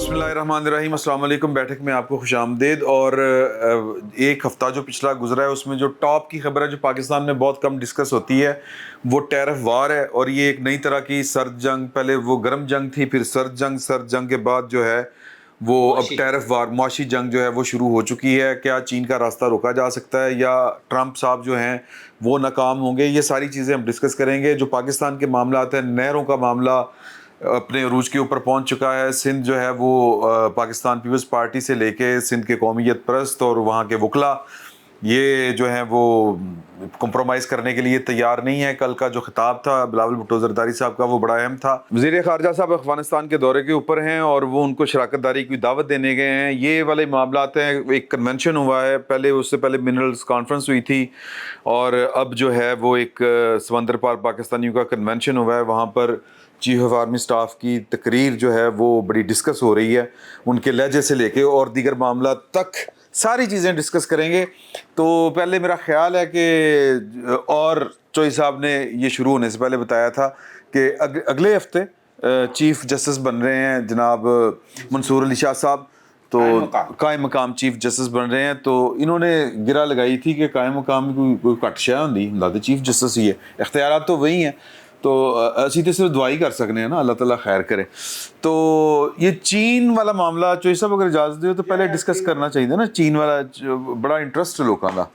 बिस्मिल्लाहिर्रहमानिर्रहीम, अस्सलाम वालेकुम। बैठक में आपको खुश आमदीद। और एक हफ़्ता जो पिछला गुजरा है उसमें जो टॉप की खबर है जो पाकिस्तान में बहुत कम डिस्कस होती है वो टैरिफ वार है। और ये एक नई तरह की सर्द जंग, पहले वो गर्म जंग थी, फिर सर्द जंग के बाद जो है वो अब टैरिफ वार, मुआशी जंग जो है वो शुरू हो चुकी है। क्या चीन का रास्ता रोका जा सकता है या ट्रंप साहब जो हैं वो नाकाम होंगे? ये सारी चीज़ें हम डिस्कस करेंगे। जो पाकिस्तान के मामलात हैं, नहरों का मामला अपने अरूज के ऊपर पहुंच चुका है। सिंध जो है वो पाकिस्तान पीपल्स पार्टी से लेके सिंध के कौमियत परस्त और वहाँ के वकला ये जो है वो कॉम्प्रोमाइज़ करने के लिए तैयार नहीं है। कल का जो खिताब था बिलावल भुट्टो ज़रदारी साहब का वो बड़ा अहम था। वज़ीर ख़ारजा साहब अफ़गानिस्तान के दौरे के ऊपर हैं और वो उनको शराकत दारी की दावत देने गए हैं। ये वाले मामलात हैं। एक कन्वेंशन हुआ है, पहले उससे पहले मिनरल्स कॉन्फ्रेंस हुई थी और अब जो है वो एक समंदर पार पाकिस्तानियों का कन्वेंशन हुआ है। वहाँ पर चीफ ऑफ आर्मी स्टाफ की तकरीर जो है वो बड़ी डिस्कस हो रही है, उनके लहजे से लेके और दीगर मामला तक सारी चीज़ें डिस्कस करेंगे। तो पहले मेरा ख्याल है कि और चोई साहब ने ये शुरू होने से पहले बताया था कि अगले हफ्ते चीफ जस्टिस बन रहे हैं जनाब मंसूर अली शाह साहब, तो कायम मकाम चीफ जस्टिस बन रहे हैं। तो इन्होंने गिरा लगाई थी कि कायम मकाम में कोई घट शह होंदी, लाते चीफ जस्टिस ही है, इख्तियारात तो वही हैं। तो असी तो सिर्फ दुआई कर सकते हैं ना, अल्लाह ताला खैर करे। तो ये चीन वाला मामला चोई साहब अगर इजाज़त दे तो पहले डिस्कस करना चाहिए था ना। चीन वाला बड़ा इंटरेस्ट है लोगों का,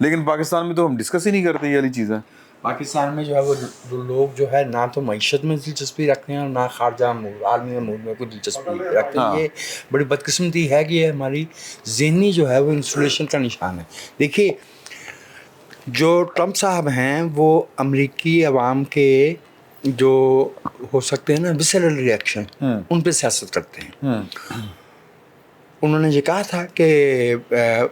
लेकिन पाकिस्तान में तो हम डिस्कस ही नहीं करते ये वाली चीज़ें। पाकिस्तान में जो है वो लोग जो है ना तो मईशत में दिलचस्पी रखते हैं और ना खारजा आलमी अमूर में कोई दिलचस्पी रखते हैं। ये बड़ी बदकिस्मती है कि ये हमारी ज़हनी जो है वो इंसुलेशन का निशान है। देखिए, जो ट्रंप साहब हैं वो अमेरिकी अवाम के जो हो सकते हैं ना विसरल रिएक्शन, उन पे सियासत करते हैं। उन्होंने ये कहा था कि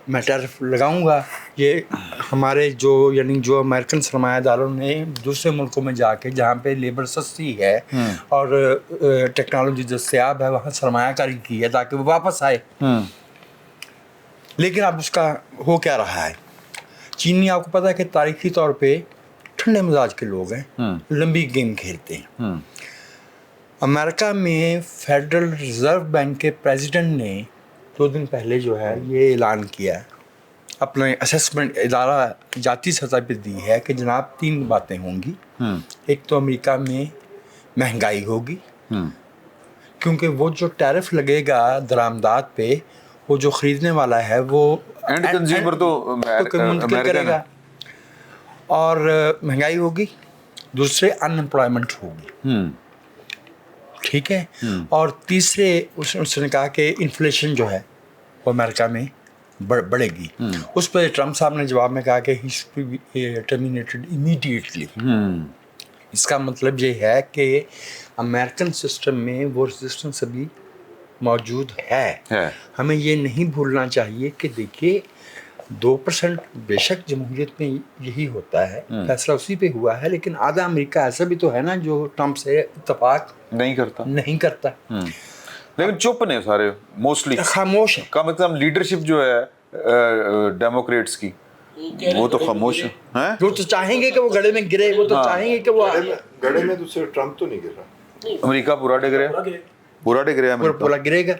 मैं टैरिफ लगाऊंगा। ये हमारे जो यानी जो अमेरिकन सरमायादारों ने दूसरे मुल्कों में जाके जहाँ पे लेबर सस्ती है और टेक्नोलॉजी दस्तयाब है वहाँ सरमायाकारी की है ताकि वो वापस आए। लेकिन अब उसका हो क्या रहा है? चीनी आपको पता है कि तारीखी तौर पे ठंडे मिजाज के लोग हैं, लंबी गेम खेलते हैं। अमेरिका में फेडरल रिजर्व बैंक के प्रेसिडेंट ने 2 दिन पहले जो है ये ऐलान किया, अपने असेसमेंट इदारा जाती सतह पे दी है कि जनाब 3 बातें होंगी। एक तो अमेरिका में महंगाई होगी, क्योंकि वो जो टैरिफ लगेगा दरामदात पे, वो जो ख़रीदने वाला है वो एंड कंज्यूमर तो मुंतकिल करेगा, और महंगाई होगी। दूसरे अनएम्प्लॉयमेंट होगी, ठीक है। और तीसरे उसने कहा कि इन्फ्लेशन जो है वो अमेरिका में बढ़ेगी। उस पर ट्रंप साहब ने जवाब में कहा कि he should be terminated immediately. इसका मतलब ये है कि अमेरिकन सिस्टम में वो रेजिस्टेंस अभी मौजूद है। हमें ये नहीं भूलना चाहिए कि देखिए 2% बेशक जमहूरियत में यही होता है, फैसला उसी पे हुआ है, लेकिन आधा अमेरिका ऐसा भी तो है ना जो ट्रंप से इत्तेफाक नहीं करता। लेकिन चुप ने सारे, मोस्टली खामोश है। कम से कम लीडरशिप जो है डेमोक्रेट्स की वो तो खामोश है। वो तो चाहेंगे कि वो गड़े में गिरे, वो तो चाहेंगे कि वो गड़े में तो सिर्फ ट्रंप तो नहीं गिर रहा, अमेरिका पूरा डिग रहा है, पूरा गिरेगा।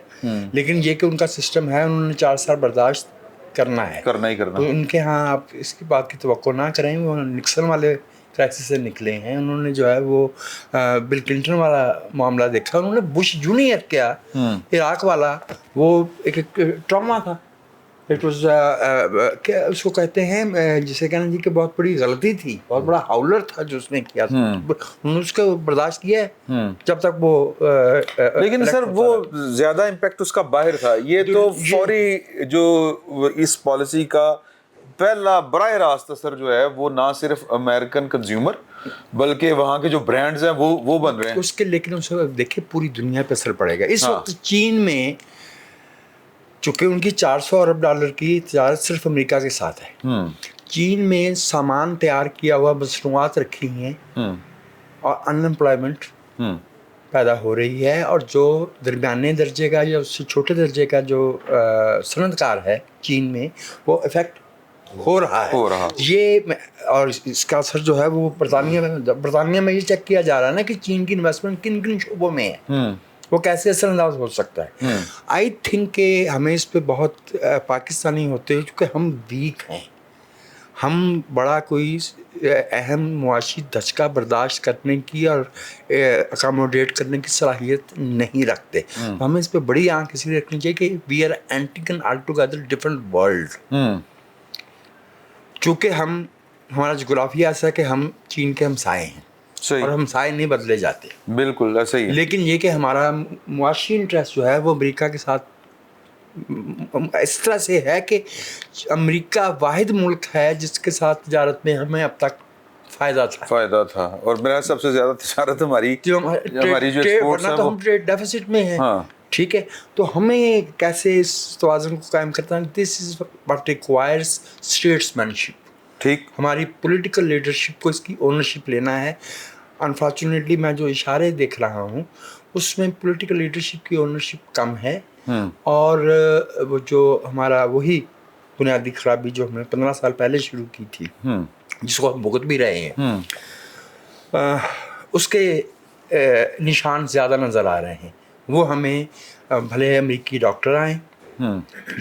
लेकिन ये कि उनका सिस्टम है, उन्होंने 4 साल बर्दाश्त करना ही करना। तो उनके यहाँ आप इसकी बात की तवक्को ना करें। वो निक्सन वाले क्राइसिस से निकले हैं, उन्होंने जो है वो बिल क्लिंटन वाला मामला देखा, उन्होंने बुश जूनियर क्या इराक वाला, वो एक ट्रॉमा था। इट वाज क्या उसको कहते हैं, जिसे कहना जी कि बहुत बड़ी गलती थी, बहुत बड़ा हाउलर था जो उसने किया था। उन्होंने उसको बर्दाश्त किया है जब तक वो लेकिन सर वो ज़्यादा इम्पैक्ट उसका बाहर था। ये तो फौरी जो इस पॉलिसी का पहला बराह रास्त असर जो है वो ना सिर्फ अमेरिकन कंज्यूमर बल्कि वहाँ के जो ब्रांड्स हैं वो बन रहे हैं उसके। लेकिन उसे देखिए पूरी दुनिया पे असर पड़ेगा। इस वक्त चीन में चूँकि उनकी $400 अरब की तिजारत सिर्फ अमेरिका के साथ है, चीन में सामान तैयार किया हुआ मसनूआत रखी हैं और अनएम्प्लॉयमेंट पैदा हो रही है। और जो दरमियाने दर्जे का या उससे छोटे दर्जे का जो सनतकार है चीन में, वो इफ़ेक्ट हो रहा है। ये और इसका असर जो है वो बरतानिया में ये चेक किया जा रहा है ना कि चीन की इन्वेस्टमेंट किन किन शोबों में है। وہ کیسے اثر انداز ہو سکتا ہے؟ آئی تھنک کہ ہمیں اس پہ بہت پاکستانی ہوتے ہیں چونکہ ہم ویک ہیں، ہم بڑا کوئی اہم معاشی دھچکا برداشت کرنے کی اور اکاموڈیٹ کرنے کی صلاحیت نہیں رکھتے. ہمیں اس پہ بڑی آنکھ اس لیے رکھنی چاہیے کہ we are entering an altogether different world. چونکہ ہمارا جغرافیہ ایسا ہے کہ ہم چین کے ہمسائے ہیں اور ہمسائے نہیں بدلے جاتے. بالکل ایسا ہی ہے. لیکن یہ کہ ہمارا معاشی انٹرسٹ جو ہے وہ امریکہ کے ساتھ اس طرح سے ہے کہ امریکہ واحد ملک ہے جس کے ساتھ تجارت میں ہمیں اب تک فائدہ تھا اور میرا سب سے زیادہ تجارت ہماری جو ایکسپورٹس ہیں تو ہم ٹریڈ ڈیفیسٹ میں ہیں. ٹھیک ہے، تو ہمیں کیسے اس توازن کو قائم کرتا ہے؟ دس از واٹ ریکوائرز اسٹیٹس مینشپ. ٹھیک، ہماری پولیٹیکل لیڈرشپ کو اس کی اونرشپ لینا ہے. انفارچونیٹلی میں جو اشارے دیکھ رہا ہوں اس میں پولیٹیکل لیڈرشپ کی اونرشپ کم ہے. اور وہ جو ہمارا وہی بنیادی خرابی جو ہم نے 15 سال پہلے شروع کی تھی جس کو ہم بھگت بھی رہے ہیں، اس کے نشان زیادہ نظر آ رہے ہیں. وہ ہمیں بھلے امریکی ڈاکٹر آئیں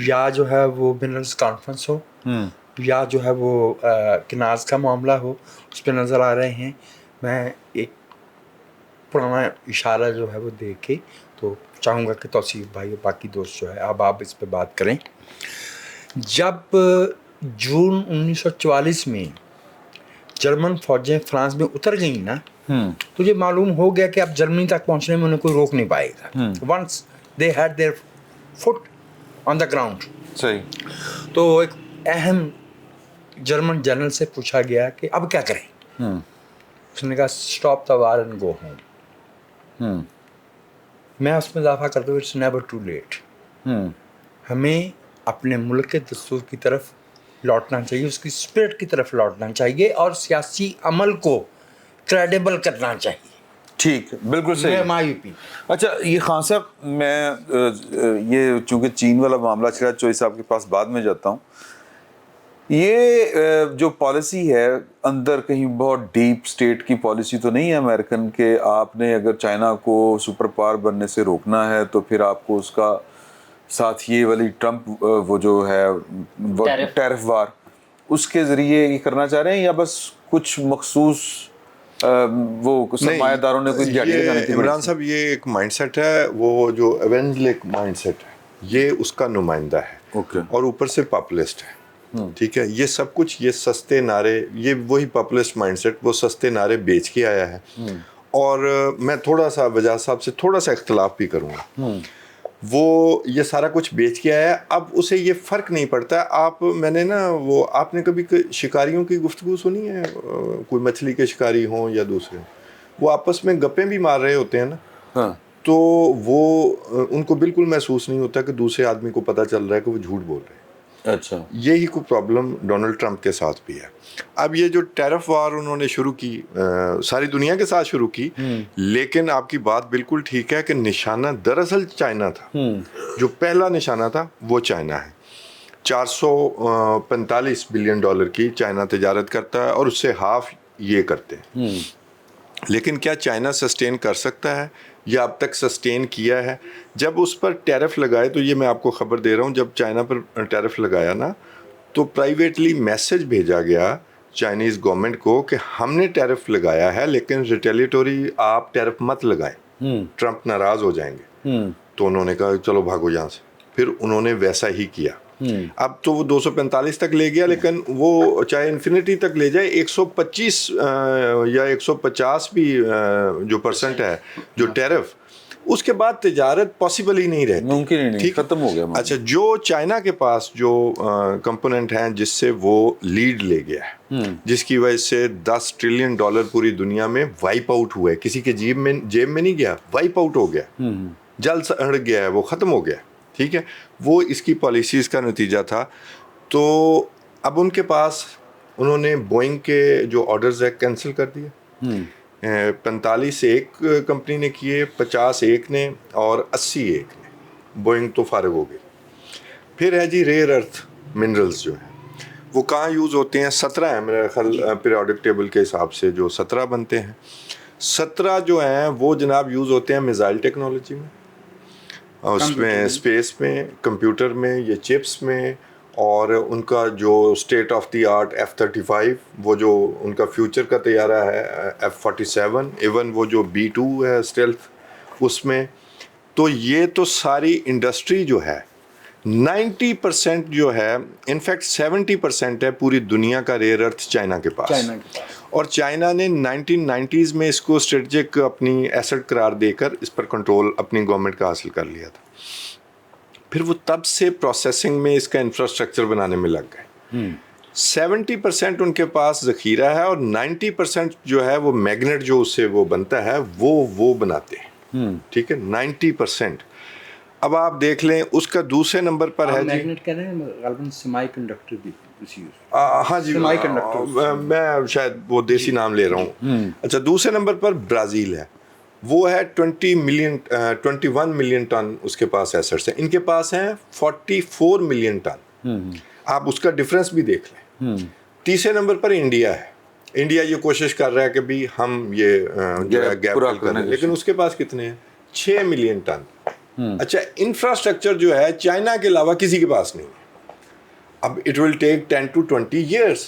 یا جو ہے وہ منرلس کانفرنس ہو یا جو ہے وہ کناز کا معاملہ ہو، اس پہ نظر آ رہے ہیں. میں ایک پرانا اشارہ جو ہے وہ دیکھ کے تو چاہوں گا کہ توصیف بھائی اور باقی دوست جو ہے اب آپ اس پہ بات کریں. جب جون 1944 میں جرمن فوجیں فرانس میں اتر گئیں نا، تو یہ معلوم ہو گیا کہ اب جرمنی تک پہنچنے میں انہیں کوئی روک نہیں پائے گا. Once they had their feet on the ground. صحیح. تو ایک اہم جرمن جنرل سے پوچھا گیا کہ اب کیا کریں؟ اس نے کہا stop the war and go home. میں اس میں اضافہ کرتا ہوں اٹس نیور ٹو لیٹ. ہمیں اپنے ملک کے دستور کی طرف لوٹنا چاہیے، اس کی اسپرٹ کی طرف لوٹنا چاہیے اور سیاسی عمل کو کریڈیبل کرنا چاہیے. ٹھیک، بالکل صحیح. MIUP. اچھا یہ خان صاحب، میں یہ چونکہ چین والا معاملہ چلا، چوئی صاحب کے پاس بعد میں جاتا ہوں. یہ جو پالیسی ہے اندر کہیں بہت ڈیپ اسٹیٹ کی پالیسی تو نہیں ہے امریکن کہ آپ نے اگر چائنا کو سپر پاور بننے سے روکنا ہے تو پھر آپ کو اس کا ساتھ یہ والی ٹرمپ وہ جو ہے ٹیرف وار اس کے ذریعے یہ کرنا چاہ رہے ہیں، یا بس کچھ مخصوص وہ سرمایہ داروں نے کوئی دیہڑی لگانی تھی؟ عمران صاحب یہ ایک مائنڈ سیٹ ہے، وہ جو ایونجلک مائنڈ سیٹ ہے یہ اس کا نمائندہ ہے اور اوپر سے پاپولسٹ ہے. ٹھیک ہے، یہ سب کچھ یہ سستے نعرے، یہ وہی پاپولسٹ مائنڈ سیٹ، وہ سستے نعرے بیچ کے آیا ہے. اور میں تھوڑا سا وجہ صاحب سے تھوڑا سا اختلاف بھی کروں گا. وہ یہ سارا کچھ بیچ کے آیا ہے، اب اسے یہ فرق نہیں پڑتا ہے. میں نے نا وہ آپ نے کبھی شکاریوں کی گفتگو سنی ہے؟ کوئی مچھلی کے شکاری ہوں یا دوسرے، وہ آپس میں گپیں بھی مار رہے ہوتے ہیں نا، تو وہ ان کو بالکل محسوس نہیں ہوتا کہ دوسرے آدمی کو پتہ چل رہا ہے کہ وہ جھوٹ بول رہے ہیں. اچھا، یہی کوئی پرابلم ڈونلڈ ٹرمپ کے ساتھ بھی ہے. اب یہ جو ٹیرف وار انہوں نے شروع کی، ساری دنیا کے ساتھ شروع کی، لیکن آپ کی بات بالکل ٹھیک ہے کہ نشانہ دراصل چائنا تھا. جو پہلا نشانہ تھا وہ چائنا ہے. 445 بلین ڈالر کی چائنا تجارت کرتا ہے اور اس سے ہاف یہ کرتے ہیں. لیکن کیا چائنا سسٹین کر سکتا ہے یا اب تک سسٹین کیا ہے؟ جب اس پر ٹیرف لگائے، تو یہ میں آپ کو خبر دے رہا ہوں، جب چائنا پر ٹیرف لگایا نا تو پرائیویٹلی میسج بھیجا گیا چائنیز گورنمنٹ کو کہ ہم نے ٹیرف لگایا ہے لیکن ریٹیلیٹوری آپ ٹیرف مت لگائیں، ٹرمپ ناراض ہو جائیں گے. تو انہوں نے کہا چلو بھاگو یہاں سے. پھر انہوں نے ویسا ہی کیا. اب تو وہ 245 تک لے گیا، لیکن وہ چاہے انفینٹی تک لے جائے 125 یا 150 بھی جو % ہے جو ٹیرف، اس کے بعد تجارت پاسبل ہی نہیں رہتی، ممکن ہی نہیں، ختم ہو گیا. اچھا، جو چائنا کے پاس جو کمپوننٹ ہیں جس سے وہ لیڈ لے گیا ہے، جس کی وجہ سے $10 ٹریلین پوری دنیا میں وائپ آؤٹ ہوئے، کسی کے جیب میں نہیں گیا، وائپ آؤٹ ہو گیا، جل سڑ گیا ہے، وہ ختم ہو گیا. ٹھیک ہے، وہ اس کی پالیسیز کا نتیجہ تھا. تو اب ان کے پاس انہوں نے بوئنگ کے جو آرڈرز ہے کینسل کر دیے. 45 ایک کمپنی نے کیے، 50 ایک نے اور 80 ایک نے. بوئنگ تو فارغ ہو گئی. پھر ہے جی ریئر ارتھ منرلز جو ہیں وہ کہاں یوز ہوتے ہیں؟ 17 ہیں میرا خیال پیریوڈک ٹیبل کے حساب سے، جو 17 بنتے ہیں. 17 جو ہیں وہ جناب یوز ہوتے ہیں میزائل ٹیکنالوجی میں، اس میں اسپیس میں، کمپیوٹر میں، یہ چپس میں، اور ان کا جو state of the art F-35 وہ جو ان کا فیوچر کا طیارہ ہے F-47، ایون وہ جو B-2 ہے اسٹیلتھ اس میں. تو یہ تو ساری انڈسٹری جو ہے 90% جو ہے، انفیکٹ 70% ہے پوری دنیا کا ریئر ارتھ چائنا کے پاس. اور چائنا نے 1990s میں اس کو اسٹریٹجک اپنی ایسٹ قرار دے کر اس پر کنٹرول اپنی گورنمنٹ کا حاصل کر لیا تھا. پھر وہ تب سے پروسیسنگ میں اس کا انفراسٹرکچر بنانے میں لگ گئے. 70% ان کے پاس ذخیرہ ہے، اور 90% جو ہے وہ میگنیٹ جو اس سے وہ بنتا ہے وہ بناتے ہیں. ٹھیک ہے، 90%. اب آپ دیکھ لیں اس کا دوسرے نمبر پر ہے میگنیٹ کہہ رہے ہیں غالباً سیمی کنڈکٹر بھی. ہاں جی، میں شاید وہ دیسی نام لے رہا ہوں. اچھا، دوسرے نمبر پر برازیل ہے، وہ ہے 21 ملین ٹن اس کے پاس ایسٹس ہیں. ان کے پاس ہیں 44 ملین ٹن. آپ اس کا ڈفرنس بھی دیکھ لیں. تیسرے نمبر پر انڈیا ہے. انڈیا یہ کوشش کر رہا ہے کہ بھی ہم یہ جو ہے گیپ فل کریں، لیکن اس کے پاس کتنے ہیں؟ 6 ملین ٹن. اچھا، انفراسٹرکچر جو ہے چائنا کے علاوہ کسی کے پاس نہیں ہے. اب it will take 10 to 20 years.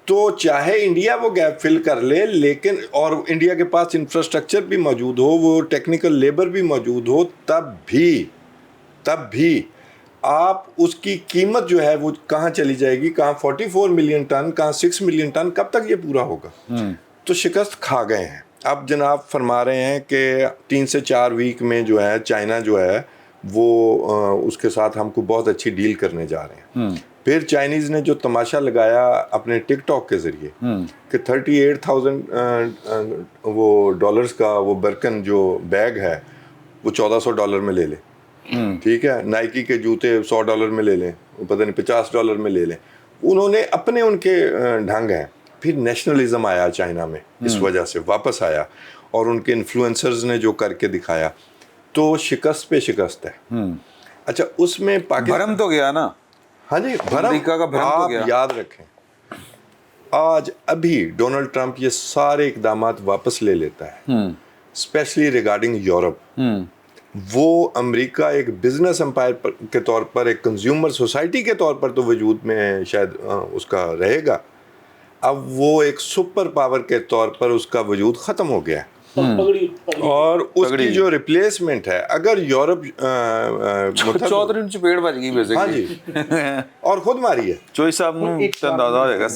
تو چاہے انڈیا وہ گیپ فل کر لے، لیکن اور انڈیا کے پاس انفراسٹرکچر بھی موجود ہو، وہ ٹیکنیکل لیبر بھی موجود ہو، تب بھی آپ اس کی قیمت جو ہے وہ کہاں چلی جائے گی؟ کہاں 44 ملین ٹن، کہاں 6 ملین ٹن، کب تک یہ پورا ہوگا؟ تو شکست کھا گئے ہیں. اب جناب فرما رہے ہیں کہ 3 سے 4 ویک میں جو ہے چائنا جو ہے وہ اس کے ساتھ ہم کو بہت اچھی ڈیل کرنے جا رہے ہیں. پھر چائنیز نے جو تماشا لگایا اپنے ٹک ٹاک کے ذریعے کہ 38,000 وہ ڈالرز کا وہ برکن جو بیگ ہے وہ $1,400 میں لے لیں. ٹھیک ہے، نائکی کے جوتے $100 میں لے لیں، پتہ نہیں $50 میں لے لیں. انہوں نے اپنے ان کے ڈھنگ ہیں. پھر نیشنلزم آیا چائنا میں، اس وجہ سے واپس آیا، اور ان کے انفلوئنسرز نے جو کر کے دکھایا، تو شکست پہ شکست ہے. اچھا، اس میں پاکستان بھرم تو گیا نا. ہاں جی، امریکہ کا بھرم تو گیا. آپ یاد رکھیں، آج ابھی ڈونلڈ ٹرمپ یہ سارے اقدامات واپس لے لیتا ہے، اسپیشلی ریگارڈنگ یورپ. وہ امریکہ ایک بزنس امپائر کے طور پر، ایک کنزیومر سوسائٹی کے طور پر تو وجود میں شاید اس کا رہے گا. اب وہ ایک سپر پاور کے طور پر اس کا وجود ختم ہو گیا ہے. اور اس کی جو ریپلیسمنٹ ہے، اگر یورپ چودھری ان پیڑ بچ گئی بیسیکلی. ہاں جی، اور خود ماری ہے. چوئی صاحب نے اندازہ ہو جائے گا.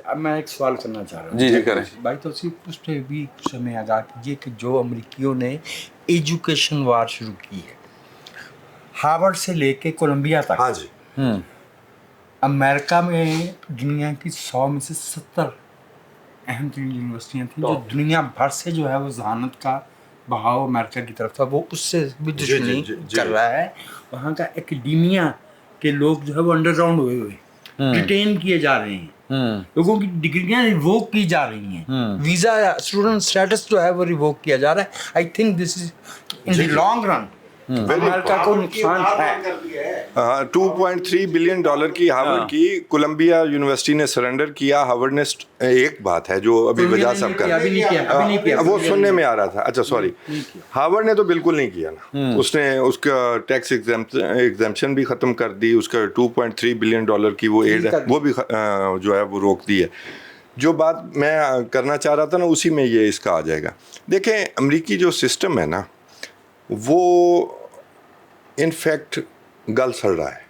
اب میں ایک سوال کرنا چاہ رہا ہوں. جی کریں بھائی. تو اس پہ بھی کچھ ہمیں آگاہ کیجیے کہ جو امریکیوں نے ایجوکیشن وار شروع کی ہے، ہارورڈ سے لے کے کولمبیا تک. ہاں جی، امریکہ میں دنیا کی 100 میں سے 70 اہم ترین یونیورسٹیاں تھیں جو دنیا بھر سے جو ہے وہ ذہانت کا بہاؤ امریکہ کی طرف تھا، وہ اس سے بھی دشمنی کر رہا ہے. وہاں کا ایکڈیمیا کے لوگ جو ہے وہ انڈر گراؤنڈ ہوئے ڈیٹین کیے جا رہے ہیں، لوگوں کی ڈگریاں ریووک کی جا رہی ہیں، ویزا اسٹوڈنٹ اسٹیٹس جو ہے وہ ریووک کیا جا رہا ہے. I think this is in the long run امریکہ کو نقصان ہے. 2.3 بلین ڈالر کی ہارورڈ کی کولمبیا یونیورسٹی نے سرنڈر کیا. ہارورڈ نے ایک بات ہے جو ابھی وجہ سب کر وہ سننے میں آ رہا تھا. اچھا سوری، ہارورڈ نے تو بالکل نہیں کیا نا. اس نے اس کا ٹیکس ایگزمپشن بھی ختم کر دی. اس کا 2.3 بلین ڈالر کی وہ ایڈ ہے وہ بھی جو ہے وہ روک دی ہے. جو بات میں کرنا چاہ رہا تھا نا، اسی میں یہ اس کا آ جائے گا. دیکھیں، امریکی جو سسٹم ہے نا، وہ ان فیکٹ گل سڑ رہا ہے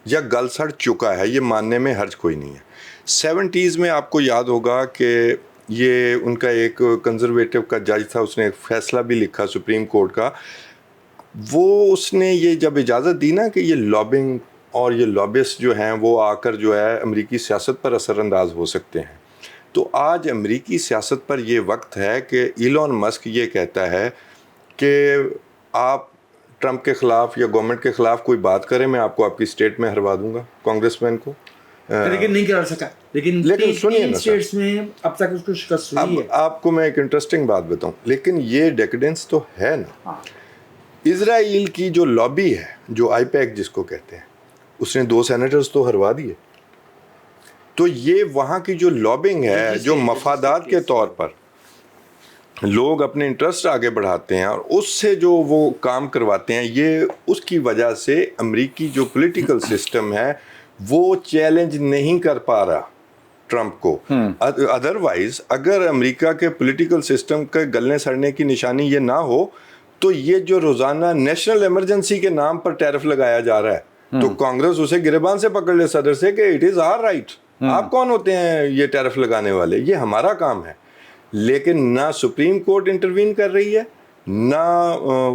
یا گل سڑ چکا ہے، یہ ماننے میں حرج کوئی نہیں ہے. 70s میں آپ کو یاد ہوگا کہ یہ ان کا ایک کنزرویٹو کا جج تھا، اس نے ایک فیصلہ بھی لکھا سپریم کورٹ کا. وہ اس نے یہ جب اجازت دی نا کہ یہ لابنگ اور یہ لابسٹ جو ہیں وہ آ کر جو ہے امریکی سیاست پر اثر انداز ہو سکتے ہیں. تو آج امریکی سیاست پر یہ وقت ہے کہ ایلون مسک یہ کہتا ہے کہ آپ ٹرمپ کے خلاف یا گورنمنٹ کے خلاف کوئی بات کریں، میں آپ کو آپ کی اسٹیٹ میں ہروا دوں گا کانگریس مین کو. لیکن نہیں کرا سکا. لیکن سنیے نا اسٹیٹس میں اب تک اس کو شکست ہوئی ہے. اب آپ کو میں ایک انٹرسٹنگ بات بتاؤں، لیکن یہ ڈیکیڈنس تو ہے نا. اسرائیل کی جو لابی ہے، جو آئی پیک جس کو کہتے ہیں، اس نے 2 سینیٹرز تو ہروا دیے. تو یہ وہاں کی جو لابنگ ہے، جو مفادات کے طور پر لوگ اپنے انٹرسٹ آگے بڑھاتے ہیں اور اس سے جو وہ کام کرواتے ہیں، یہ اس کی وجہ سے امریکی جو پولیٹیکل سسٹم ہے وہ چیلنج نہیں کر پا رہا ٹرمپ کو. ادروائز اگر امریکہ کے پولیٹیکل سسٹم کے گلنے سڑنے کی نشانی یہ نہ ہو تو یہ جو روزانہ نیشنل ایمرجنسی کے نام پر ٹیرف لگایا جا رہا ہے تو کانگریس اسے گریبان سے پکڑ لے صدر سے کہ اٹ از آور رائٹ. آپ کون ہوتے ہیں یہ ٹیرف لگانے والے؟ یہ ہمارا کام ہے. لیکن نہ سپریم کورٹ انٹروین کر رہی ہے نہ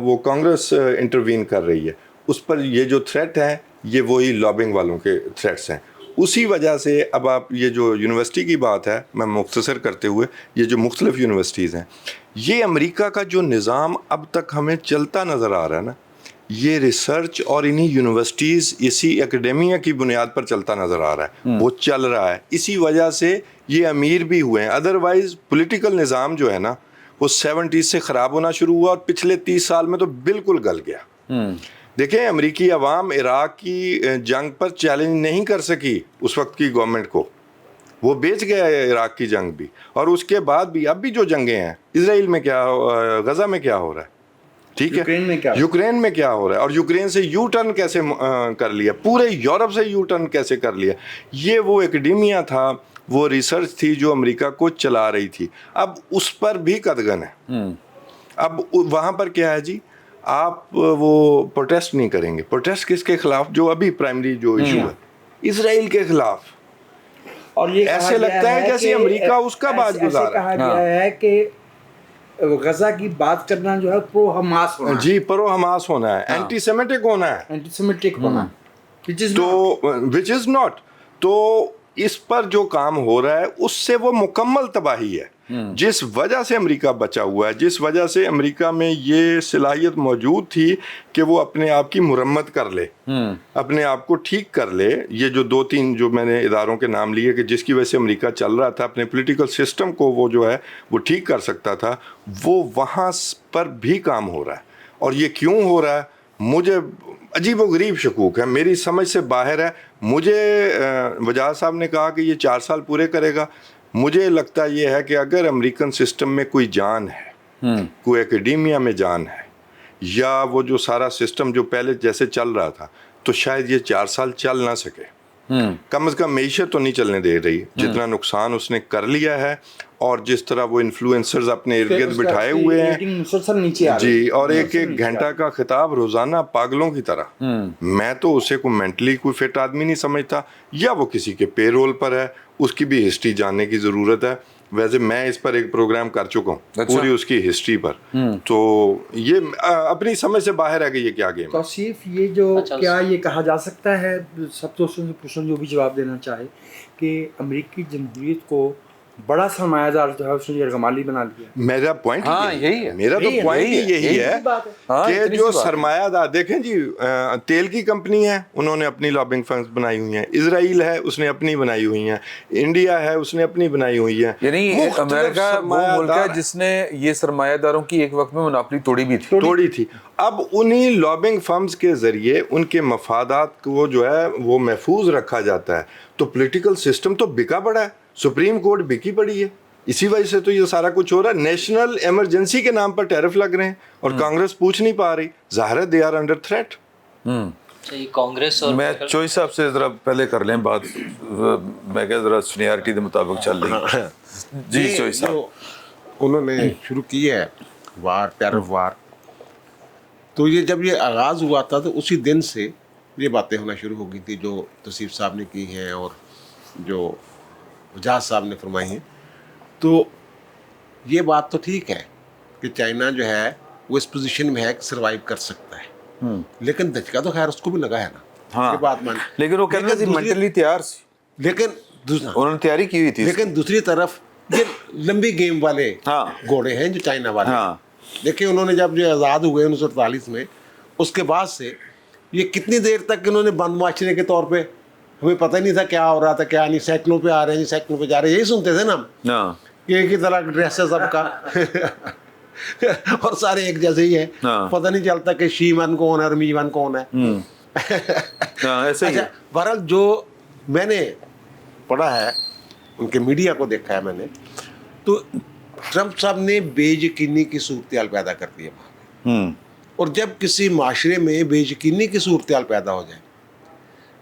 وہ کانگریس انٹروین کر رہی ہے. اس پر یہ جو تھریٹ ہے یہ وہی لابنگ والوں کے تھریٹس ہیں. اسی وجہ سے اب آپ یہ جو یونیورسٹی کی بات ہے میں مختصر کرتے ہوئے، یہ جو مختلف یونیورسٹیز ہیں، یہ امریکہ کا جو نظام اب تک ہمیں چلتا نظر آ رہا ہے نا، یہ ریسرچ اور انہی یونیورسٹیز اسی اکیڈیمیا کی بنیاد پر چلتا نظر آ رہا ہے. وہ چل رہا ہے، اسی وجہ سے یہ امیر بھی ہوئے ہیں. ادروائز پولیٹیکل نظام جو ہے نا وہ 70s سے خراب ہونا شروع ہوا اور پچھلے 30 سال میں تو بالکل گل گیا. دیکھیں امریکی عوام عراق کی جنگ پر چیلنج نہیں کر سکی اس وقت کی گورنمنٹ کو، وہ بیچ گیا ہے عراق کی جنگ بھی. اور اس کے بعد بھی اب بھی جو جنگیں ہیں اسرائیل میں کیا، غزہ میں کیا ہو رہا ہے، ٹھیک ہے، یوکرین میں کیا ہو رہا ہے، اور یوکرین سے یو ٹرن کیسے کر لیا، پورے یورپ سے یو ٹرن کیسے کر لیا. یہ وہ اکیڈیمیا تھا، وہ ریسرچ تھی جو امریکہ کو چلا رہی تھی. اب اس پر بھی قدغن ہے. اب وہاں پر کیا ہے جی، آپ وہ پروٹیسٹ نہیں کریں گے. پروٹیسٹ کس کے خلاف؟ جو ابھی پرائمری جو ایشو ہے اسرائیل کے خلاف. اور یہ ایسے لگتا ہے جیسے امریکہ اس کا باج گزار کہا گیا ہے کہ غزہ کی بات کرنا جو ہے پرو حماس ہونا، جی پرو حماس ہونا ہے، اینٹی سیمیٹک ہونا ہے، اینٹی سیمیٹک ہونا، تو وچ از ناٹ. تو اس پر جو کام ہو رہا ہے اس سے وہ مکمل تباہی ہے. جس وجہ سے امریکہ بچا ہوا ہے، جس وجہ سے امریکہ میں یہ صلاحیت موجود تھی کہ وہ اپنے آپ کی مرمت کر لے، اپنے آپ کو ٹھیک کر لے. یہ جو 2-3 جو میں نے اداروں کے نام لیے کہ جس کی وجہ سے امریکہ چل رہا تھا، اپنے پولیٹیکل سسٹم کو وہ جو ہے وہ ٹھیک کر سکتا تھا، وہ وہاں پر بھی کام ہو رہا ہے. اور یہ کیوں ہو رہا ہے مجھے عجیب و غریب شکوک ہے، میری سمجھ سے باہر ہے. مجھے وجاہت صاحب نے کہا کہ یہ 4 سال پورے کرے گا. مجھے لگتا یہ ہے کہ اگر امریکن سسٹم میں کوئی جان ہے، کوئی اکیڈیمیا میں جان ہے، یا وہ جو سارا سسٹم جو پہلے جیسے چل رہا تھا، تو شاید یہ 4 سال چل نہ سکے. کم از کم معیشت تو نہیں چلنے دے رہی جتنا نقصان اس نے کر لیا ہے. اور جس طرح وہ انفلوئنسرز اپنے ارد گرد بٹھائے ہوئے ہیں جی، اور ایک گھنٹہ کا خطاب روزانہ پاگلوں کی طرح. میں تو اسے کوئی مینٹلی کوئی فٹ آدمی نہیں سمجھتا، یا وہ کسی کے پے رول پر ہے. اس کی بھی ہسٹری جاننے کی ضرورت ہے. ویسے میں اس پر ایک پروگرام کر چکا ہوں پوری اس کی ہسٹری پر. تو یہ اپنی سمجھ سے باہر ہے کہ یہ کیا گیم ہے. توصیف یہ جو کیا یہ کہا جا سکتا ہے، سب دوستوں جو بھی جواب دینا چاہے، کہ امریکی جمہوریت کو بڑا سرمایہ دار جو ہے اس نے یرغمالی بنا لیا. میرا پوائنٹ یہی ہے، میرا تو پوائنٹ یہی ہے کہ جو سرمایہ دار، دیکھیں جی تیل کی کمپنی ہے، انہوں نے اپنی لابنگ فرمز بنائی ہوئی ہیں. اسرائیل ہے، اس نے اپنی بنائی ہوئی ہیں. انڈیا ہے، اس نے اپنی بنائی ہوئی ہے. یعنی امریکہ وہ ملک ہے جس نے یہ سرمایہ داروں کی ایک وقت میں مناپلی توڑی تھی. اب انہی لابنگ فرمز کے ذریعے ان کے مفادات کو جو ہے وہ محفوظ رکھا جاتا ہے. تو پولیٹیکل سسٹم تو بکا پڑا ہے، سپریم کورٹ بکی پڑی ہے. اسی وجہ سے تو یہ سارا کچھ ہو رہا ہے. نیشنل ایمرجنسی کے نام پر ٹیرف لگ رہے ہیں اور کانگریس پوچھ نہیں پا رہی. ظاہر ہے they are under threat. Congress اور میں چوئی صاحب سے ذرا پہلے کر لیں بات، میں کہ ذرا سینیارٹی کے مطابق چل رہی. جی چوئی صاحب، انہوں نے شروع کی ہے وار، ٹیرف وار. تو یہ جب یہ آغاز ہوا تھا تو اسی دن سے یہ باتیں ہونا شروع ہو گئی تھی جو توصیف صاحب نے کی ہیں اور جو وجاہت صاحب نے فرمائی ہیں. تو یہ بات تو ٹھیک ہے کہ چائنا جو ہے وہ اس پوزیشن میں ہے کہ سروائیو کر سکتا ہے، لیکن دھچکا تو خیر اس کو بھی لگا ہے نا. یہ بات مان، لیکن وہ کہتے ہیں مینٹلی تیار سی، لیکن انہوں نے تیاری کی ہوئی تھی. لیکن دوسری طرف یہ لمبی گیم والے گھوڑے ہیں جو چائنا والے. دیکھیں انہوں نے جب یہ آزاد ہوئے 1948 میں، اس کے بعد سے یہ کتنی دیر تک انہوں نے بند معاشرے کے طور پہ، ہمیں پتہ نہیں تھا کیا ہو رہا تھا کیا نہیں. سائیکلوں پہ آ رہے ہیں، سائیکلوں پہ جا رہے ہیں، یہی سنتے تھے نا ہم کہ ایک ہی طرح کا ڈریس ہے سب کا اور سارے ایک جیسے ہی ہیں. پتہ نہیں چلتا کہ شی ون کون ہے اور می ون کون ہے. اچھا بہرحال جو میں نے پڑھا ہے، ان کے میڈیا کو دیکھا ہے میں نے، تو ट्रंप साहब ने बेयकीनी की सूरत पैदा कर दी है वहाँ पे। और जब किसी माशरे में बेयकीनी की सूरत पैदा हो जाए,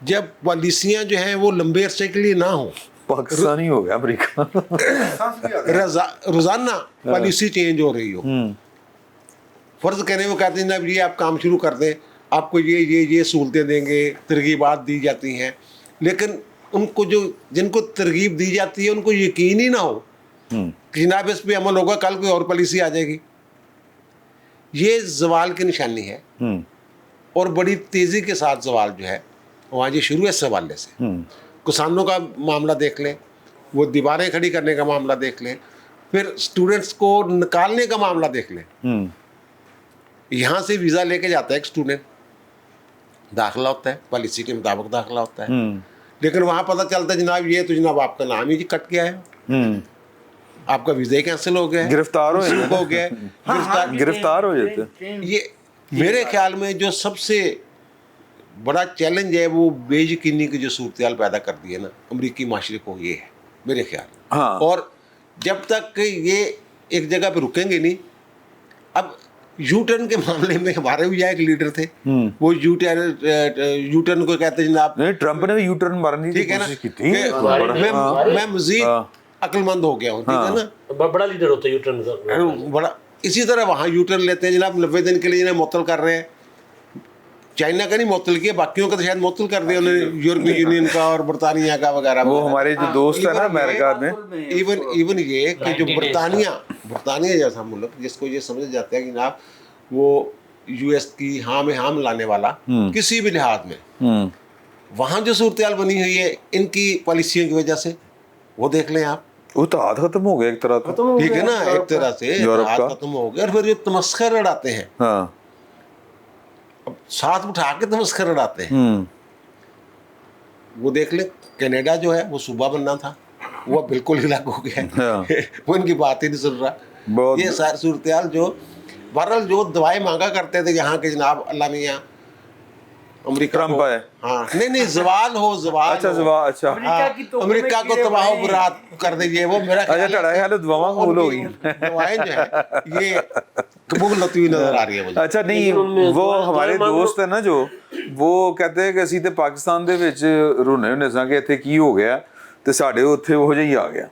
जब पॉलिसियाँ जो हैं वो लंबे अरसे के लिए ना हो, पाकिस्तानी हो गया अमेरिका। रोजाना पॉलिसी चेंज हो रही हो, फर्ज करें वो कहते हैं ना ये आप काम शुरू कर दें, आपको ये सहूलतें देंगे, तरगीबात दी जाती हैं, लेकिन उनको जो जिनको तरगीब दी जाती है उनको यकीन ही ना हो कि जनाब इस पे अमल होगा, कल कोई और पॉलिसी आ जाएगी। ये जवाल की निशानी है और बड़ी तेज़ी के साथ जवाल जो है वहाँ जी शुरू है इस हवाले से। किसानों का मामला देख लें, वो दीवारें खड़ी करने का मामला देख लें, फिर स्टूडेंट्स को निकालने का मामला देख लें। यहाँ से वीज़ा लेके जाता है एक स्टूडेंट, दाखिला होता है, पॉलिसी के मुताबिक दाखिला होता है, लेकिन वहाँ पता चलता है जनाब ये तो जनाब आपका नाम ही जी कट गया है, आपका वीज़ा कैंसिल हो गया है, गिरफ्तार हो गया है, गिरफ्तार हो जाते। ये मेरे ख्याल में जो सबसे बड़ा चैलेंज है वो बेयकीनी की जो सूरत पैदा कर दी है ना अमरीकी माशरे को, ये है मेरे ख्याल। हाँ। और जब तक ये एक जगह पे रुकेंगे नहीं, अब यू टर्न के मामले में हमारे भी यहाँ एक लीडर थे, वो यू टर्न को कहते हैं जनाब, नहीं ट्रंप ने भी यू टर्न मारने की ठीक है ना, कोशिश की थी। मैं मजीद अक्लमंद हो गया हूँ, ठीक है ना, बड़ा लीडर होता है यू टर्न का, बड़ा। इसी तरह वहाँ यू टर्न लेते हैं जनाब, 90 दिन के लिए जिन्हें मुअत्तल कर रहे हैं, चाइना का नहीं मुअत्तल किया, बाकियों का तो शायद मुअत्तल कर दिया उन्होंने, यूरोपीय यूनियन का और बरतानिया का वगैरह। वो हमारे जो दोस्त है ना अमेरिका में, इवन ये कि जो बरतानिया जैसा मुल्क जिसको ये समझा जाता है कि जनाब वो यूएस की हाँ में हाँ मिलाने वाला किसी भी लिहाज में, वहाँ जो सूरत बनी हुई है इनकी पॉलिसियों की वजह से, वो देख लें आप, वो तो हाथ खत्म हो गया एक तरह से, ठीक है ना, एक तरह से हाथ खत्म हो गया। और फिर ये तमस्खर उड़ाते हैं, हाँ, अब साथ उठा के तमस्खर उड़ाते हैं। वो देख ले, कनाडा जो है वो सूबा बनना था, वो बिल्कुल ही अलग हो गया है। वो इनकी बात ही नहीं सुन रहा। ये सारी सूरत जो बहरहाल जो दवाएं मांगा करते थे यहाँ के जनाब अल्लाह मियाँ अमेरिका ट्रंप है, हाँ नहीं जवाल हो, जवाल अच्छा जवाल, अच्छा अमेरिका को तबाह बुरात कर दीजिए, वो मेरा अच्छा दुआएं कबूल हो गई, दवाएं जो है ये कबूल होती हुई नजर आ रही है मुझे। अच्छा नहीं, वो हमारे दोस्त है ना जो वो कहते हैं कि ਅਸੀਂ ਤੇ ਪਾਕਿਸਤਾਨ ਦੇ ਵਿੱਚ ਰੁਨੇ ਹੁੰਦੇ ਸਾਂ ਕਿ ਇੱਥੇ ਕੀ ਹੋ ਗਿਆ ਤੇ ਸਾਡੇ ਉੱਥੇ ਉਹ ਜਿਹਾ ਹੀ ਆ ਗਿਆ।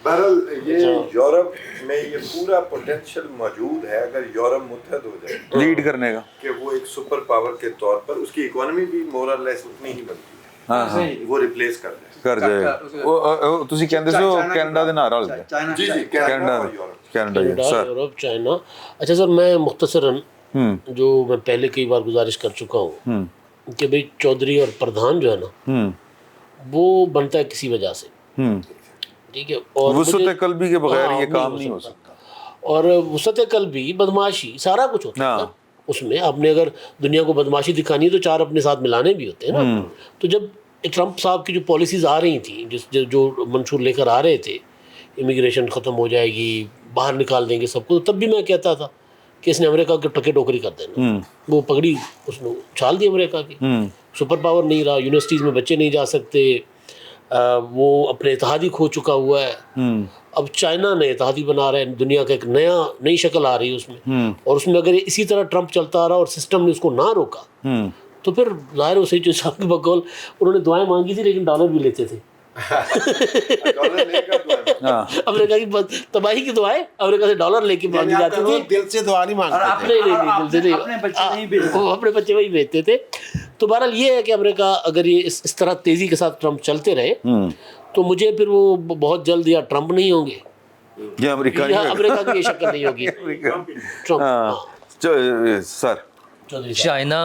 बहरहाल ये यूरोप में ये पूरा पोटेंशियल मौजूद है अगर यूरोप मुत्तहद हो जाए लीड करने का, कि वो एक सुपर पावर के तौर पर उसकी इकोनॉमी भी मोर और लेस उतनी ही बनती है, हाँ वो रिप्लेस कर जाए। ਉਹ ਤੁਸੀਂ ਕਹਿੰਦੇ ਸੀ ਉਹ ਕੈਨੇਡਾ ਦੇ ਨਾਲ ਰਲ ਗਿਆ। जी जी कनाडा और Europe Canada sir. Europe, China. अच्छा सर, मैं मुख्तसरन जो मैं पहले कई बार गुजारिश कर चुका हूँ कि भाई चौधरी और प्रधान जो है ना वो बनता है किसी वजह से, ठीक है, और वुसअत क़ल्बी के बगैर ये काम नहीं हो सकता। और वुसअत क़ल्बी, बदमाशी, सारा कुछ होता है ना उसमें। आपने अगर दुनिया को बदमाशी दिखानी है तो चार अपने साथ मिलाने भी होते हैं ना। तो जब ट्रंप साहब की जो पॉलिसीज़ आ रही थी, जो मंशूर लेकर आ रहे थे, इमिग्रेशन ख़त्म हो जाएगी, बाहर निकाल देंगे सबको, तो तब भी मैं कहता था कि इसने अमेरिका के टके टोकरी कर देना। वो पगड़ी उसने उछाल दी अमेरिका की, सुपर पावर नहीं रहा, यूनिवर्सिटीज़ में बच्चे नहीं जा सकते, वो अपने इत्तेहादी खो चुका हुआ है। अब चाइना ने इत्तेहादी बना रहा है, दुनिया का एक नई शक्ल आ रही है उसमें, और उसमें अगर इसी तरह ट्रंप चलता रहा और सिस्टम ने उसको ना रोका तो फिर जाहिर उसे जो साहब की बकौल उन्होंने दुआएं मांगी थी लेकिन डॉलर भी लेते थे। अमेरिका की तबाही की दुआएं अमेरिका से डॉलर लेके मांगी जाती थी, दिल से दुआ नहीं मांगते, अपने बच्चे वही भेजते थे। तो बहरहाल ये है कि अमेरिका अगर ये इस तरह तेजी के साथ ट्रंप चलते रहे तो मुझे फिर वो बहुत जल्द या ट्रंप नहीं होंगे या अमेरिका की ये शक्ल नहीं होगी ट्रंप। सर चाइना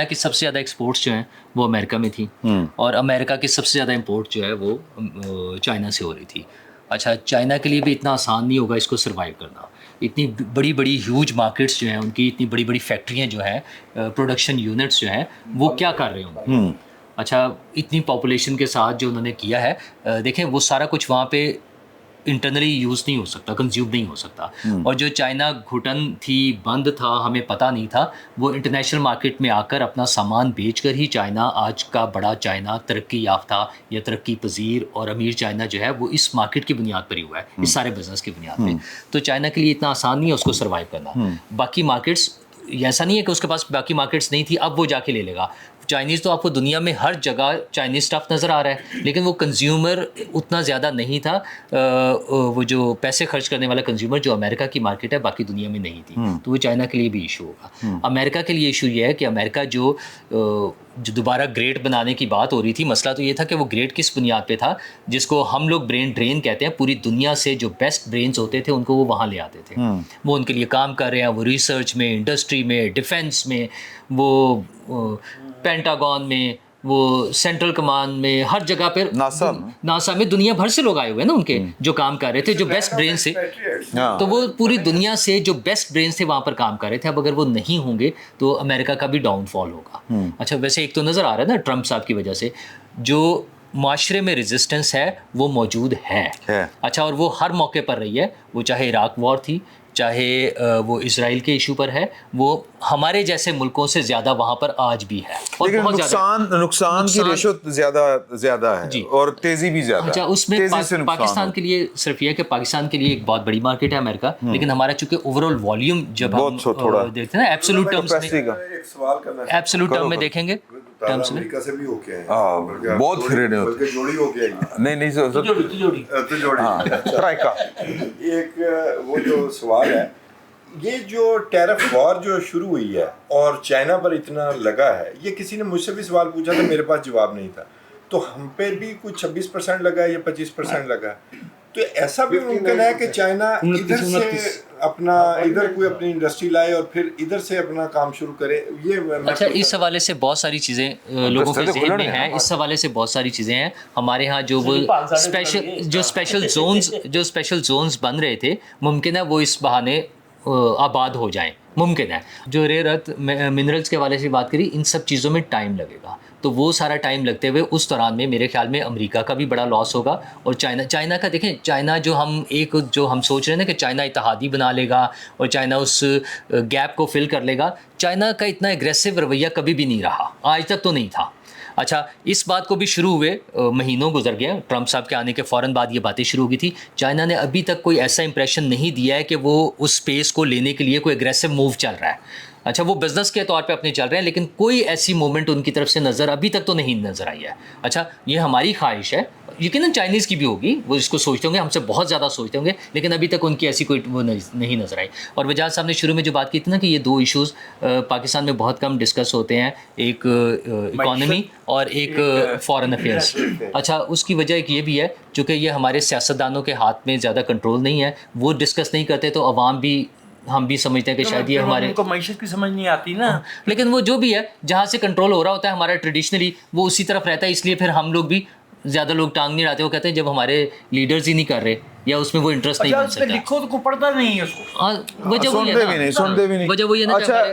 की सबसे ज़्यादा एक्सपोर्ट्स जो हैं वो अमेरिका में थी और अमेरिका की सबसे ज़्यादा इंपोर्ट जो है वो चाइना से हो रही थी। अच्छा, चाइना के लिए भी इतना आसान नहीं होगा इसको सर्वाइव करना। इतनी बड़ी बड़ी ह्यूज मार्केट्स जो हैं उनकी, इतनी बड़ी बड़ी फैक्ट्रियाँ जो हैं, प्रोडक्शन यूनिट्स जो हैं वो क्या कर रहे होंगे। अच्छा, इतनी पॉपुलेशन के साथ जो उन्होंने किया है, देखें वो सारा कुछ वहाँ पे इंटरनली यूज़ नहीं हो सकता, कंज्यूम नहीं हो सकता। और जो चाइना घुटन थी, बंद था, हमें पता नहीं था, वो इंटरनेशनल मार्केट में आकर अपना सामान बेचकर ही चाइना आज का बड़ा चाइना, तरक्की याफ्ता या तरक्की पजीर और अमीर चाइना जो है वो इस मार्केट की बुनियाद पर ही हुआ है, इस सारे बिजनेस की बुनियाद पे। तो चाइना के लिए इतना आसान नहीं है उसको सर्वाइव करना। बाकी मार्केट्स, ऐसा नहीं है कि उसके पास बाकी मार्केट्स नहीं थी अब वो जाके ले लेगा। चाइनीज़ तो आपको दुनिया में हर जगह चाइनीज़ स्टफ़ नज़र आ रहा है, लेकिन वो कंज्यूमर उतना ज़्यादा नहीं था, वो जो पैसे खर्च करने वाला कंज्यूमर जो अमेरिका की मार्केट है बाकी दुनिया में नहीं थी। तो वो चाइना के लिए भी इशू होगा। अमेरिका के लिए इशू ये है कि अमेरिका जो दोबारा ग्रेड बनाने की बात हो रही थी, मसला तो ये था कि वो ग्रेड किस बुनियाद पे था, जिसको हम लोग ब्रेन ड्रेन कहते हैं। पूरी दुनिया से जो बेस्ट ब्रेन्स होते थे उनको वो वहाँ ले आते थे, वो उनके लिए काम कर रहे हैं, वो रिसर्च में, इंडस्ट्री में, डिफेंस में, वो पेंटागन में, वो सेंट्रल कमांड में, हर जगह पर, नासा में दुनिया भर से लोग आए हुए हैं ना उनके जो काम कर रहे थे, जो बेस्ट ब्रेन से। तो वो पूरी दुनिया से जो बेस्ट ब्रेन थे वहाँ पर काम कर रहे थे। अब अगर वो नहीं होंगे तो अमेरिका का भी डाउनफॉल होगा। अच्छा, वैसे एक तो नज़र आ रहा है ना ट्रम्प साहब की वजह से जो माशरे में रेजिस्टेंस है वो मौजूद है। अच्छा, और वो हर मौके पर रही है, वो चाहे इराक वॉर थी, चाहे वो इसराइल के इशू पर है, वो हमारे जैसे मुल्कों से ज़्यादा वहाँ पर आज भी है। और लेकिन नुकसान की रेशो ज़्यादा है जी, और तेज़ी भी ज़्यादा। अच्छा, उसमें पाकिस्तान के लिए सिर्फ ये है कि पाकिस्तान के लिए एक बहुत बड़ी मार्केट है अमेरिका, लेकिन हमारा चूंकि ओवरऑल वॉल्यूम जब हम देखते हैं ना एब्सोल्यूट टर्म में देखेंगे, अमेरिका से भी होके आए, बहुत फिरे नहीं होते, जोड़ी होके आई, नहीं एक वो जो सवाल है, ये जो टैरिफ वॉर जो शुरू हुई है और चाइना पर इतना लगा है, ये किसी ने मुझसे भी सवाल पूछा था, मेरे पास जवाब नहीं था। तो हम पे भी कुछ 26% लगा है या 25% लगा है। तो ऐसा भी मुमकिन है कि चाइना इधर से अपना कोई अपनी इंडस्ट्री लाए और फिर इधर से अपना काम शुरू करे। ये अच्छा, इस हवाले से बहुत सारी चीज़ें लोगों के ज़हन में हैं। इस हवाले से बहुत सारी चीज़ें हैं हमारे यहाँ जो वो स्पेशल जोन्स बन रहे थे, मुमकिन है वो इस बहाने आबाद हो जाएं, मुमकिन है। जो रेयर अर्थ मिनरल्स के हवाले से बात करी, इन सब चीज़ों में टाइम लगेगा, तो वो सारा टाइम लगते हुए उस दौरान में मेरे ख्याल में अमेरिका का भी बड़ा लॉस होगा। और चाइना का देखें, चाइना जो हम सोच रहे हैं ना कि चाइना इत्तेहादी बना लेगा और चाइना उस गैप को फिल कर लेगा, चाइना का इतना एग्रेसिव रवैया कभी भी नहीं रहा, आज तक तो नहीं था। अच्छा, इस बात को भी शुरू हुए महीनों गुजर गए, ट्रम्प साहब के आने के फ़ौरन बाद ये बातें शुरू हो गई थी। चाइना ने अभी तक कोई ऐसा इंप्रेशन नहीं दिया है कि वो उस स्पेस को लेने के लिए कोई एग्रेसिव मूव चल रहा है। अच्छा, वो बिज़नेस के तौर पे अपने चल रहे हैं, लेकिन कोई ऐसी मूवमेंट उनकी तरफ से नज़र अभी तक तो नहीं नज़र आई है। अच्छा, ये हमारी ख्वाहिश है, यकीनन चाइनीज़ की भी होगी, वो इसको सोचते होंगे, हमसे बहुत ज़्यादा सोचते होंगे, लेकिन अभी तक उनकी ऐसी कोई वो नहीं नज़र आई। और वजाहत साहब ने शुरू में जो बात की थी ना कि ये दो इशूज़ पाकिस्तान में बहुत कम डिस्कस होते हैं, एक इकॉनमी और एक फॉरेन अफेयर्स। अच्छा, उसकी वजह एक ये भी है, चूँकि ये हमारे सियासतदानों के हाथ में ज़्यादा कंट्रोल नहीं है, वो डिस्कस नहीं करते तो अवाम भी, हम भी समझते हैं कि शायद ये हमारे को मैशत की समझ नहीं आती ना। लेकिन वो जो भी है, जहाँ से कंट्रोल हो रहा होता है हमारा ट्रेडिशनली, वो उसी तरफ रहता है, इसलिए फिर हम लोग भी ज़्यादा लोग टांग नहीं लाते। वो कहते हैं जब हमारे लीडर्स ही नहीं कर रहे या उसमें वो इंटरेस्ट नहीं बन सकता, लिखो तो पढ़ता नहीं है उसको, वजह वही है, वजह वही है ना। अच्छा,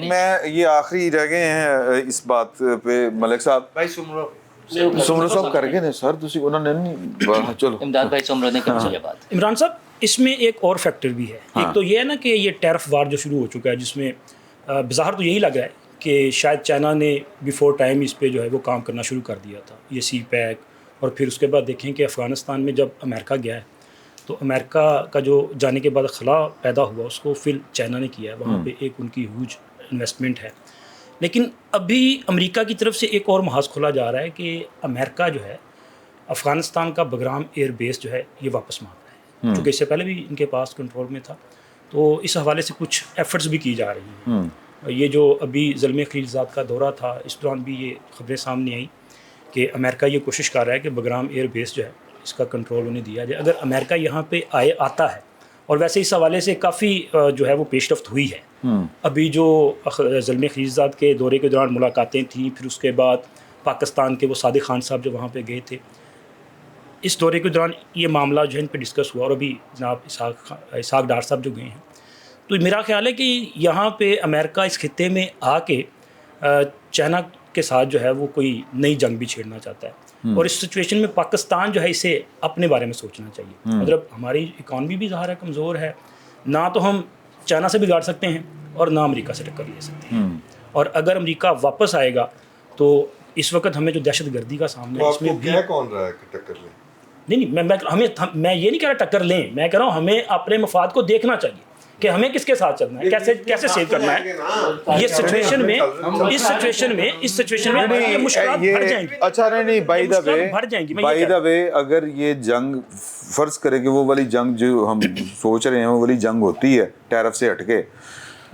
मैं ये आखिरी रह गए हैं इस बात पे मलिक साहब, भाई सुमरो साहब कर गए सर, तुसी उन्होंने नहीं, चलो इमदाद भाई सुमरो ने कर दिया बात। इमरान साहब, इसमें एक और फैक्टर भी है। एक तो ये है ना कि ये टैरिफ वार जो शुरू हो चुका है, जिसमें बाहर तो यही लग रहा है कि शायद चाइना ने बिफोर टाइम इस पे जो है वो काम करना शुरू कर दिया था, ये सी पैक। और फिर उसके बाद देखें कि अफ़गानिस्तान में जब अमेरिका गया है तो अमेरिका का जो जाने के बाद खला पैदा हुआ उसको फिर चाइना ने किया है, वहाँ पे एक उनकी ह्यूज इन्वेस्टमेंट है। लेकिन अभी अमेरिका की तरफ से एक और महाज खोला जा रहा है कि अमेरिका जो है अफ़गानिस्तान का बगराम एयर बेस जो है ये वापस मांग रहा है, क्योंकि इससे पहले भी इनके पास कंट्रोल में था। तो इस हवाले से कुछ एफ़र्ट्स भी की जा रही हैं। ये जो अभी ज़ल्मे खलीलज़ाद का दौरा था, इस दौरान भी ये खबरें सामने आई कि अमेरिका ये कोशिश कर रहा है कि बगराम एयर बेस जो है इसका कंट्रोल उन्हें दिया जाए। अगर अमेरिका यहाँ पे आता है, और वैसे इस हवाले से काफ़ी जो है वो पेशरफ्त हुई है। अभी जो ज़ल्मे खलीलज़ाद के दौरे के दौरान मुलाकातें थीं, फिर उसके बाद पाकिस्तान के वो सादिक खान साहब जो वहाँ पे गए थे, इस दौरे के दौरान ये मामला जो है इन पर डिस्कस हुआ। और अभी जनाब इसहाक डार साहब जो गए हैं, तो मेरा ख्याल है कि यहाँ पे अमेरिका इस खित्ते में आके चाइना के साथ जो है वो कोई नई जंग भी छेड़ना चाहता है। और इस सिचुएशन में पाकिस्तान जो है इसे अपने बारे में सोचना चाहिए। मतलब हमारी इकॉनमी भी ज़ाहिर है कमज़ोर है, ना तो हम चाइना से बिगाड़ सकते हैं और ना अमेरिका से टक्कर ले सकते हैं। और अगर अमेरिका वापस आएगा तो इस वक्त हमें जो दहशत गर्दी का सामना है इसमें भी कौन रहा है टक्कर ले? नहीं मैं ये नहीं कह रहा टक्कर लें, मैं कह रहा हूँ हमें अपने मफाद को देखना चाहिए कि हमें किसके साथ चलना है, कैसे सेव करना है। ये सिचुएशन में इस सिचुएशन में ये मुश्किलात बढ़ जाएंगी। अच्छा नहीं बाय द वे अगर ये जंग फर्ज करे कि वो वाली जंग जो हम सोच रहे हैं वो वाली जंग होती है टैरिफ से हटके,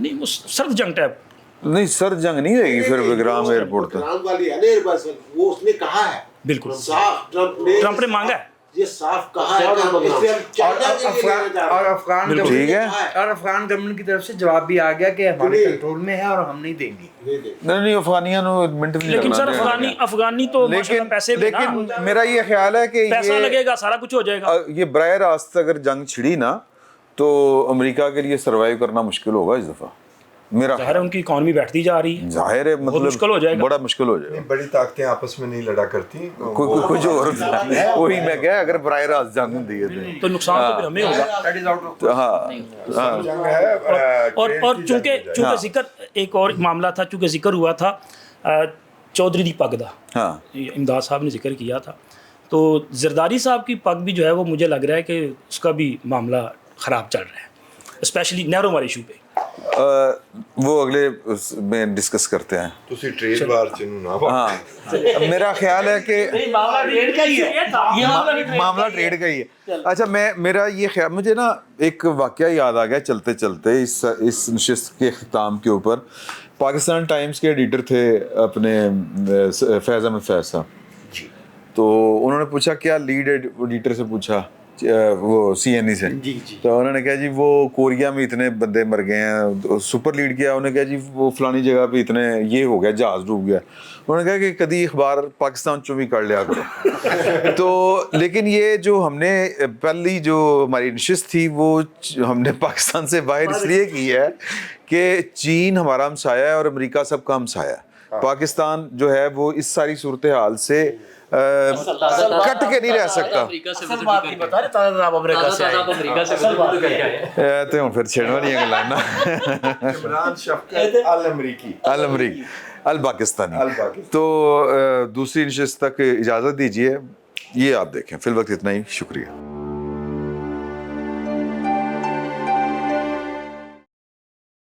नहीं वो सर्द जंग टाइप नहीं सर जंग नहीं रहेगी फिर विक्रम एयरपोर्ट तक वाली है ना एयरबस, वो उसने कहा है बिल्कुल साफ, ट्रंप ने मांगा है, ये साफ कहा है कि हम इससे हम चाइना के लिए लेना चाह रहे हैं। और अफगान गवर्नमेंट की तरफ से जवाब भी आ गया कि हमारे कंट्रोल में है और हम नहीं देंगे। नहीं अफगानियां मिनट नहीं लेकिन सर अफगानी तो लेकिन पैसे लेकिन मेरा ये ख्याल है कि पैसा लगेगा, सारा कुछ हो जाएगा। ये बराह रास्त अगर जंग छिड़ी ना तो अमेरिका के लिए सरवाइव करना मुश्किल होगा इस दफा। मेरा ज़ाहिर है उनकी इकॉनमी बैठती जा रही है, जाहिर है मतलब मुश्किल हो जाएगा, बड़ा मुश्किल हो जाएगा। बड़ी ताकतें आपस में नहीं लड़ा करती, कुछ और वही मैं क्या अगर बराह रास्त जंग होती तो नुकसान तो फिर हमें होगा। तो हाँ जंग है। और चूंकि जिक्र एक और मामला था, चूंकि जिक्र हुआ था चौधरी दी पग दा, हाँ इमदाद साहब ने जिक्र किया था, तो जरदारी साहब की पग भी जो है वो मुझे लग रहा है कि उसका भी मामला ख़राब चल रहा है, स्पेशली नैरोमार इशू पे। वो अगले में डिस्कस करते हैं। ਤੁਸੀਂ ट्रेड वार चिन्ह हाँ मेरा ख्याल है कि मामला ट्रेड का ही है, मामला ट्रेड का ही है। अच्छा मेरा ये ख्याल, मुझे ना एक वाकया याद आ गया चलते चलते इस नशिस्त के अख्ताम के ऊपर। पाकिस्तान टाइम्स के एडिटर थे अपने फैज़ अहमद फैज़ साहब, तो उन्होंने पूछा क्या लीड एडिटर से पूछा वो CNE से, तो उन्होंने कहा जी वो कोरिया में इतने बंदे मर गए हैं, सुपर लीड किया, उन्होंने कहा जी वो फलानी जगह पे इतने ये हो गया, जहाज डूब गया। उन्होंने कहा कि कभी अखबार पाकिस्तान चो भी कर लिया करो। तो लेकिन ये जो हमने पहली जो हमारी नशिस्त थी वो हमने पाकिस्तान से बाहर इसलिए की है कि चीन हमारा हमसाया है और अमेरिका सबका हमसाया है। पाकिस्तान जो है वो इस सारी सूरत हाल से कट के नहीं रह सकता। तो फिर छेड़वा नहीं है गलाना अल पाकिस्तानी। तो दूसरी नशिस्त तक इजाज़त दीजिए, ये आप देखें। फिल वक्त इतना ही, शुक्रिया।